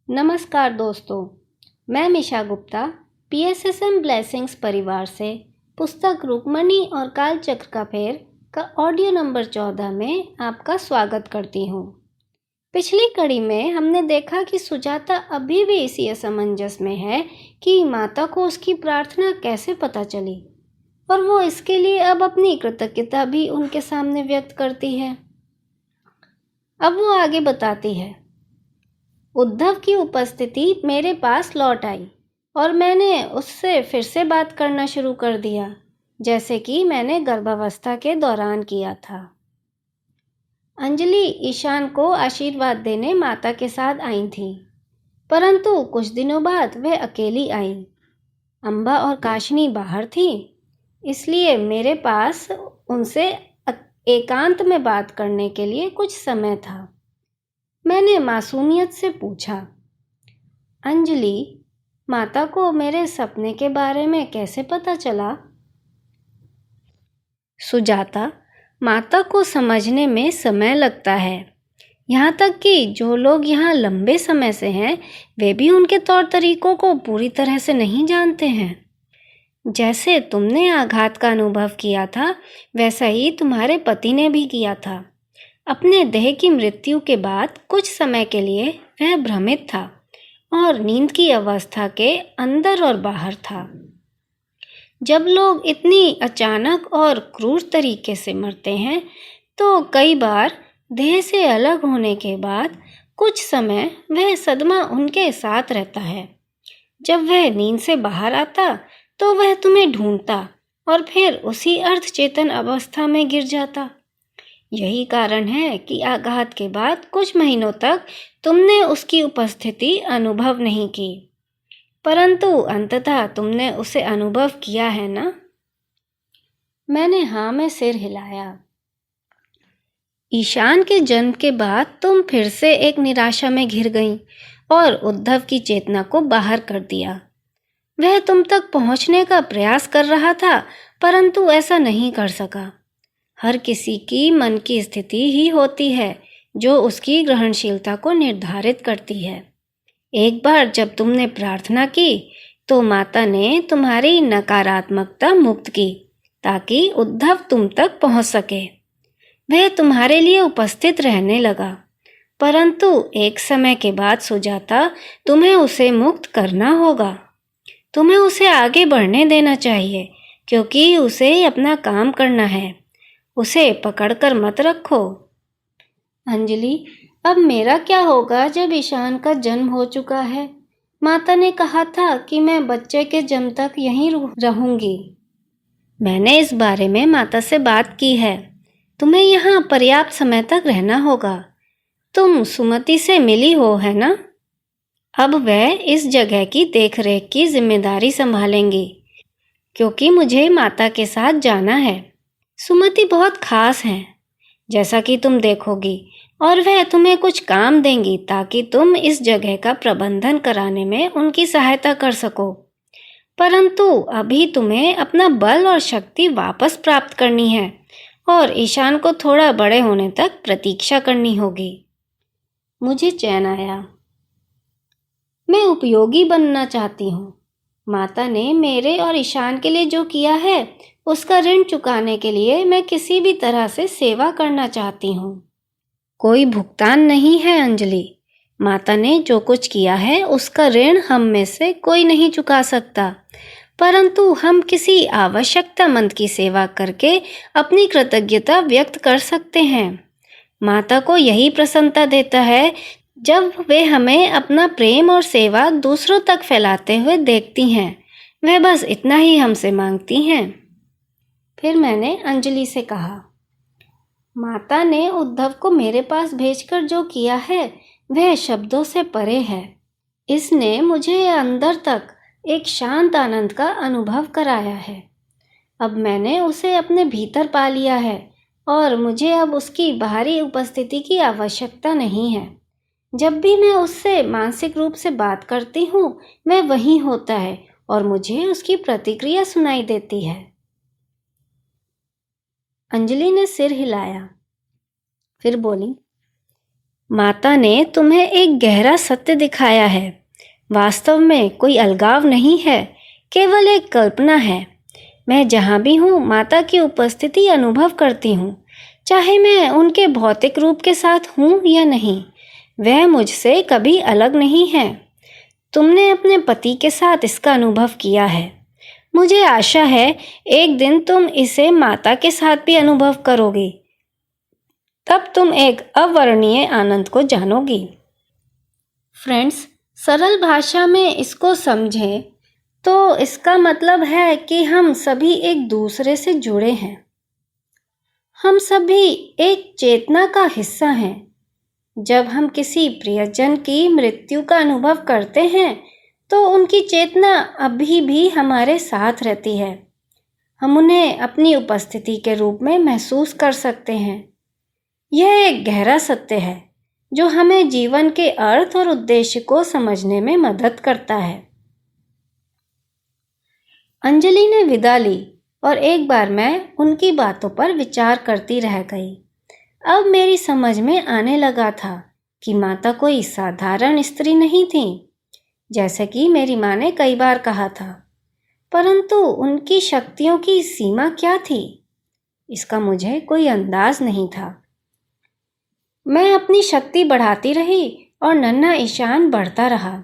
नमस्कार दोस्तों, मैं मिशा गुप्ता पीएसएसएम ब्लेसिंग्स परिवार से पुस्तक रुक्मणी और कालचक्र का फेर का ऑडियो नंबर 14 में आपका स्वागत करती हूँ। पिछली कड़ी में हमने देखा कि सुजाता अभी भी इसी असमंजस में है कि माता को उसकी प्रार्थना कैसे पता चली और वो इसके लिए अब अपनी कृतज्ञता भी उनके सामने व्यक्त करती है। अब वो आगे बताती है, उद्धव की उपस्थिति मेरे पास लौट आई और मैंने उससे फिर से बात करना शुरू कर दिया, जैसे कि मैंने गर्भावस्था के दौरान किया था। अंजलि ईशान को आशीर्वाद देने माता के साथ आई थी, परंतु कुछ दिनों बाद वह अकेली आई। अम्बा और काशनी बाहर थी, इसलिए मेरे पास उनसे एकांत में बात करने के लिए कुछ समय था। मैंने मासूमियत से पूछा, अंजलि, माता को मेरे सपने के बारे में कैसे पता चला? सुजाता, माता को समझने में समय लगता है। यहाँ तक कि जो लोग यहाँ लंबे समय से हैं, वे भी उनके तौर तरीकों को पूरी तरह से नहीं जानते हैं। जैसे तुमने आघात का अनुभव किया था, वैसा ही तुम्हारे पति ने भी किया था। अपने देह की मृत्यु के बाद कुछ समय के लिए वह भ्रमित था और नींद की अवस्था के अंदर और बाहर था। जब लोग इतनी अचानक और क्रूर तरीके से मरते हैं, तो कई बार देह से अलग होने के बाद कुछ समय वह सदमा उनके साथ रहता है। जब वह नींद से बाहर आता, तो वह तुम्हें ढूंढता और फिर उसी अर्धचेतन अवस्था में गिर जाता। यही कारण है कि आघात के बाद कुछ महीनों तक तुमने उसकी उपस्थिति अनुभव नहीं की, परंतु अंततः तुमने उसे अनुभव किया है ना? मैंने हाँ में सिर हिलाया। ईशान के जन्म के बाद तुम फिर से एक निराशा में घिर गईं और उद्धव की चेतना को बाहर कर दिया। वह तुम तक पहुंचने का प्रयास कर रहा था, परंतु ऐसा नहीं कर सका। हर किसी की मन की स्थिति ही होती है जो उसकी ग्रहणशीलता को निर्धारित करती है। एक बार जब तुमने प्रार्थना की, तो माता ने तुम्हारी नकारात्मकता मुक्त की ताकि उद्धव तुम तक पहुंच सके। वह तुम्हारे लिए उपस्थित रहने लगा, परंतु एक समय के बाद सुजाता, तुम्हें उसे मुक्त करना होगा। तुम्हें उसे आगे बढ़ने देना चाहिए, क्योंकि उसे अपना काम करना है। उसे पकड़कर मत रखो। अंजलि, अब मेरा क्या होगा जब ईशान का जन्म हो चुका है? माता ने कहा था कि मैं बच्चे के जन्म तक यहीं रहूंगी। मैंने इस बारे में माता से बात की है। तुम्हें यहाँ पर्याप्त समय तक रहना होगा। तुम सुमति से मिली हो, है ना? अब वह इस जगह की देखरेख की जिम्मेदारी संभालेंगी, क्योंकि मुझे माता के साथ जाना है। सुमति बहुत खास हैं, जैसा कि तुम देखोगी, और वह तुम्हें कुछ काम देंगी ताकि तुम इस जगह का प्रबंधन कराने में उनकी सहायता कर सको। परंतु अभी तुम्हें अपना बल और शक्ति वापस प्राप्त करनी है और ईशान को थोड़ा बड़े होने तक प्रतीक्षा करनी होगी। मुझे चैन आया। मैं उपयोगी बनना चाहती हूँ। माता ने मेरे और ईशान के लिए जो किया है, उसका ऋण चुकाने के लिए मैं किसी भी तरह से सेवा करना चाहती हूँ। कोई भुगतान नहीं है अंजलि। माता ने जो कुछ किया है, उसका ऋण हम में से कोई नहीं चुका सकता, परंतु हम किसी आवश्यकतामंद की सेवा करके अपनी कृतज्ञता व्यक्त कर सकते हैं। माता को यही प्रसन्नता देता है जब वे हमें अपना प्रेम और सेवा दूसरों तक फैलाते हुए देखती हैं। वह बस इतना ही हमसे मांगती हैं। फिर मैंने अंजलि से कहा, माता ने उद्धव को मेरे पास भेजकर जो किया है, वह शब्दों से परे है। इसने मुझे अंदर तक एक शांत आनंद का अनुभव कराया है। अब मैंने उसे अपने भीतर पा लिया है और मुझे अब उसकी बाहरी उपस्थिति की आवश्यकता नहीं है। जब भी मैं उससे मानसिक रूप से बात करती हूँ, वह वहीं होता है और मुझे उसकी प्रतिक्रिया सुनाई देती है। अंजलि ने सिर हिलाया, फिर बोली, माता ने तुम्हें एक गहरा सत्य दिखाया है। वास्तव में कोई अलगाव नहीं है, केवल एक कल्पना है। मैं जहाँ भी हूँ माता की उपस्थिति अनुभव करती हूँ, चाहे मैं उनके भौतिक रूप के साथ हूँ या नहीं। वह मुझसे कभी अलग नहीं है। तुमने अपने पति के साथ इसका अनुभव किया है। मुझे आशा है एक दिन तुम इसे माता के साथ भी अनुभव करोगे। तब तुम एक अवर्णनीय आनंद को जानोगी। फ्रेंड्स, सरल भाषा में इसको समझें तो इसका मतलब है कि हम सभी एक दूसरे से जुड़े हैं। हम सभी एक चेतना का हिस्सा हैं। जब हम किसी प्रियजन की मृत्यु का अनुभव करते हैं तो उनकी चेतना अभी भी हमारे साथ रहती है। हम उन्हें अपनी उपस्थिति के रूप में महसूस कर सकते हैं। यह एक गहरा सत्य है जो हमें जीवन के अर्थ और उद्देश्य को समझने में मदद करता है। अंजलि ने विदा ली और एक बार मैं उनकी बातों पर विचार करती रह गई। अब मेरी समझ में आने लगा था कि माता कोई साधारण स्त्री नहीं थी, जैसे कि मेरी माँ ने कई बार कहा था, परंतु उनकी शक्तियों की सीमा क्या थी, इसका मुझे कोई अंदाज नहीं था। मैं अपनी शक्ति बढ़ाती रही और नन्हा ईशान बढ़ता रहा।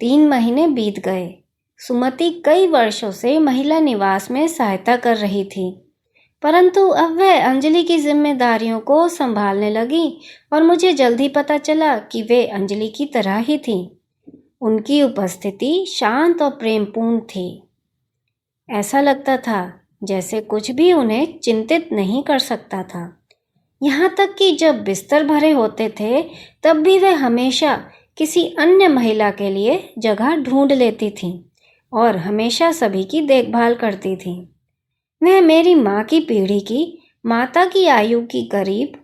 3 महीने बीत गए। सुमति कई वर्षों से महिला निवास में सहायता कर रही थी, परंतु अब वह अंजलि की जिम्मेदारियों को संभालने लगी और मुझे जल्दी पता चला कि वे अंजलि की तरह ही थी। उनकी उपस्थिति शांत और प्रेमपूर्ण थी। ऐसा लगता था जैसे कुछ भी उन्हें चिंतित नहीं कर सकता था। यहाँ तक कि जब बिस्तर भरे होते थे तब भी वे हमेशा किसी अन्य महिला के लिए जगह ढूंढ लेती थीं और हमेशा सभी की देखभाल करती थीं। वह मेरी माँ की पीढ़ी की माता की आयु की करीब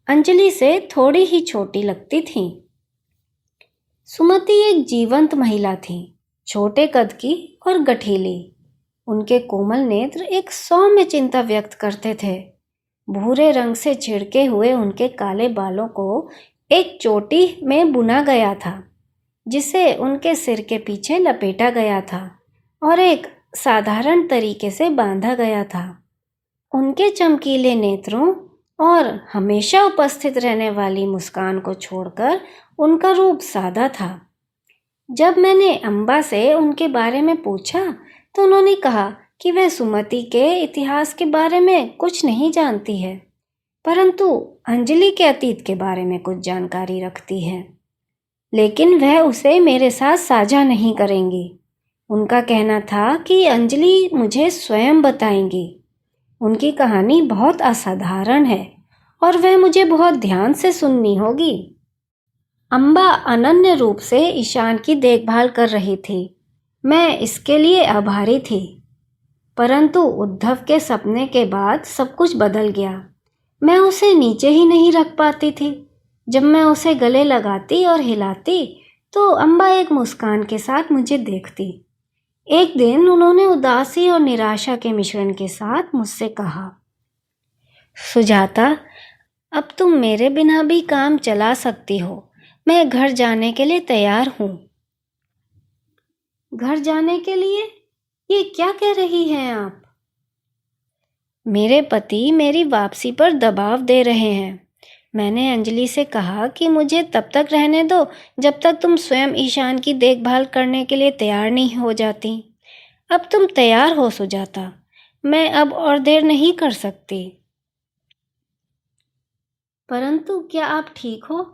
अंजलि से थोड़ी ही छोटी लगती थीं। सुमति एक जीवंत महिला थी, छोटे कद की और गठीली। उनके कोमल नेत्र एक सौम्य चिंता व्यक्त करते थे। भूरे रंग से छिड़के हुए उनके काले बालों को एक चोटी में बुना गया था, जिसे उनके सिर के पीछे लपेटा गया था और एक साधारण तरीके से बांधा गया था। उनके चमकीले नेत्रों और हमेशा उपस्थित रहने वाली मुस्कान को छोड़कर उनका रूप सादा था। जब मैंने अम्बा से उनके बारे में पूछा तो उन्होंने कहा कि वह सुमति के इतिहास के बारे में कुछ नहीं जानती है, परंतु अंजलि के अतीत के बारे में कुछ जानकारी रखती है, लेकिन वह उसे मेरे साथ साझा नहीं करेंगी। उनका कहना था कि अंजलि मुझे स्वयं बताएंगी। उनकी कहानी बहुत असाधारण है और वह मुझे बहुत ध्यान से सुननी होगी। अम्बा अनन्य रूप से ईशान की देखभाल कर रही थी। मैं इसके लिए आभारी थी, परंतु उद्धव के सपने के बाद सब कुछ बदल गया। मैं उसे नीचे ही नहीं रख पाती थी। जब मैं उसे गले लगाती और हिलाती तो अम्बा एक मुस्कान के साथ मुझे देखती। एक दिन उन्होंने उदासी और निराशा के मिश्रण के साथ मुझसे कहा, सुजाता, अब तुम मेरे बिना भी काम चला सकती हो। मैं घर जाने के लिए तैयार हूँ। घर जाने के लिए? ये क्या कह रही हैं आप? मेरे पति मेरी वापसी पर दबाव दे रहे हैं। मैंने अंजलि से कहा कि मुझे तब तक रहने दो जब तक तुम स्वयं ईशान की देखभाल करने के लिए तैयार नहीं हो जाती। अब तुम तैयार हो सुजाता, मैं अब और देर नहीं कर सकती। परंतु क्या आप ठीक हो?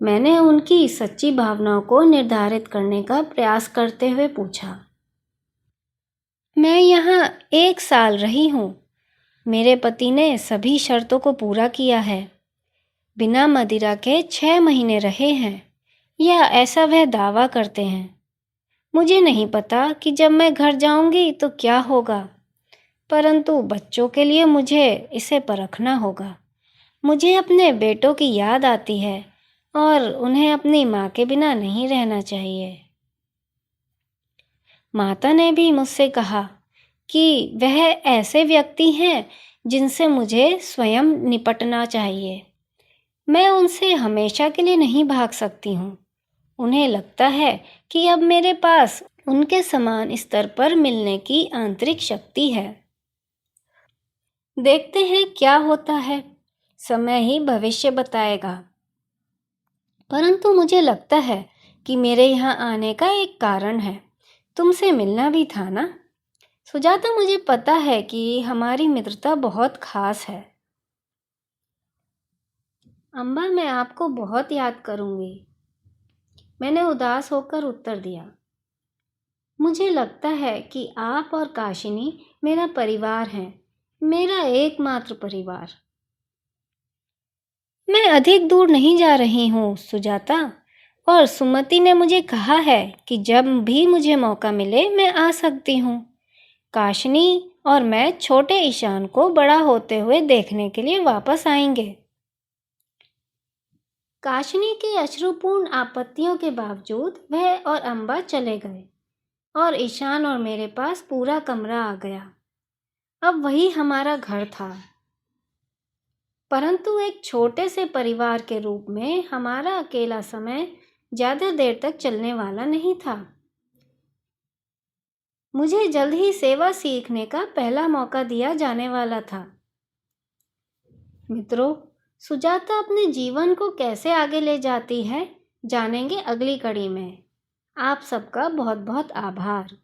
मैंने उनकी सच्ची भावनाओं को निर्धारित करने का प्रयास करते हुए पूछा। मैं यहाँ 1 साल रही हूँ। मेरे पति ने सभी शर्तों को पूरा किया है। बिना मदिरा के 6 महीने रहे हैं, या ऐसा वह दावा करते हैं। मुझे नहीं पता कि जब मैं घर जाऊंगी तो क्या होगा, परंतु बच्चों के लिए मुझे इसे परखना होगा। मुझे अपने बेटों की याद आती है और उन्हें अपनी माँ के बिना नहीं रहना चाहिए। माता ने भी मुझसे कहा कि वह ऐसे व्यक्ति हैं जिनसे मुझे स्वयं निपटना चाहिए। मैं उनसे हमेशा के लिए नहीं भाग सकती हूँ। उन्हें लगता है कि अब मेरे पास उनके समान स्तर पर मिलने की आंतरिक शक्ति है। देखते हैं क्या होता है, समय ही भविष्य बताएगा। परंतु मुझे लगता है कि मेरे यहाँ आने का एक कारण है। तुमसे मिलना भी था ना? सुजाता, मुझे पता है कि हमारी मित्रता बहुत खास है। अम्बा, मैं आपको बहुत याद करूंगी, मैंने उदास होकर उत्तर दिया। मुझे लगता है कि आप और काशिनी मेरा परिवार हैं, मेरा एकमात्र परिवार। मैं अधिक दूर नहीं जा रही हूँ सुजाता, और सुमति ने मुझे कहा है कि जब भी मुझे मौका मिले मैं आ सकती हूँ। काशिनी और मैं छोटे ईशान को बड़ा होते हुए देखने के लिए वापस आएंगे। काशिनी के अश्रुपूर्ण आपत्तियों के बावजूद वह और अम्बा चले गए और ईशान और मेरे पास पूरा कमरा आ गया। अब वही हमारा घर था। परंतु एक छोटे से परिवार के रूप में हमारा अकेला समय ज़्यादा देर तक चलने वाला नहीं था। मुझे जल्द ही सेवा सीखने का पहला मौका दिया जाने वाला था। मित्रों, सुजाता अपने जीवन को कैसे आगे ले जाती है, जानेंगे अगली कड़ी में। आप सबका बहुत बहुत आभार।